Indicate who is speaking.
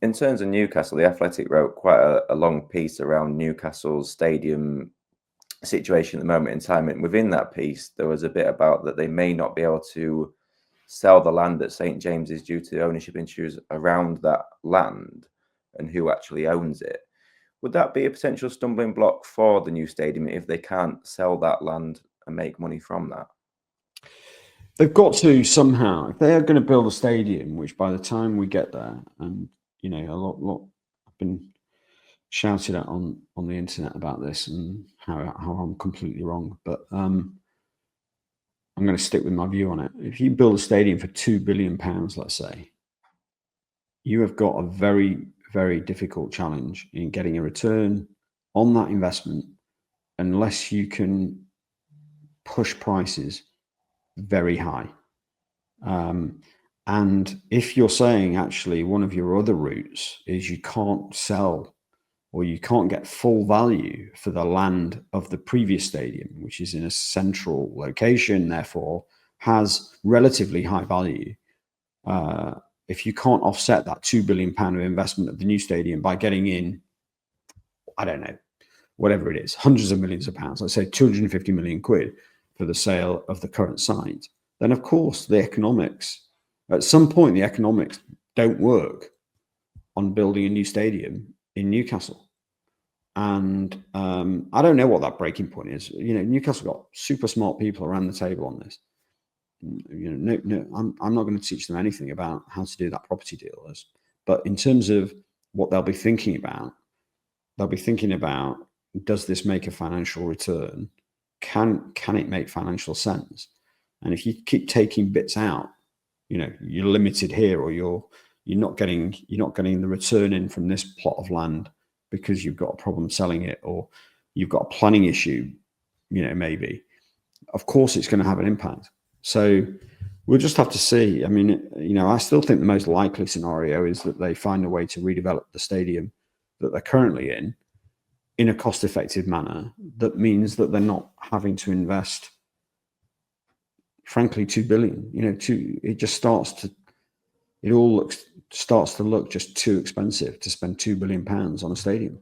Speaker 1: in terms of Newcastle, the Athletic wrote quite a long piece around Newcastle's stadium situation at the moment in time. And within that piece, there was a bit about that they may not be able to sell the land at St James's due to ownership issues around that land and who actually owns it. Would that be a potential stumbling block for the new stadium if they can't sell that land and make money from that?
Speaker 2: They've got to somehow, if they are going to build a stadium, which by the time we get there, and you know, a lot I've been shouted at on the internet about this and how I'm completely wrong, but I'm going to stick with my view on it. If you build a stadium for £2 billion, let's say, you have got a very, very difficult challenge in getting a return on that investment unless you can push prices very high. And if you're saying actually one of your other routes is you can't sell or you can't get full value for the land of the previous stadium, which is in a central location, therefore has relatively high value. If you can't offset that £2 billion of investment of the new stadium by getting in, I don't know, whatever it is, hundreds of millions of pounds, let's say 250 million quid for the sale of the current site, then of course the economics, at some point the economics don't work on building a new stadium in Newcastle. And I don't know what that breaking point is. You know, Newcastle got super smart people around the table on this. You know, I'm not going to teach them anything about how to do that property deal. But in terms of what they'll be thinking about, does this make a financial return? Can it make financial sense? And if you keep taking bits out, you know, you're limited here, or you're not getting the return in from this plot of land because you've got a problem selling it, or you've got a planning issue, you know, maybe. Of course, it's going to have an impact. So we'll just have to see. I mean, you know, I still think the most likely scenario is that they find a way to redevelop the stadium that they're currently in a cost-effective manner. That means that they're not having to invest, frankly, 2 billion. You know, it all starts to look just too expensive to spend £2 billion on a stadium.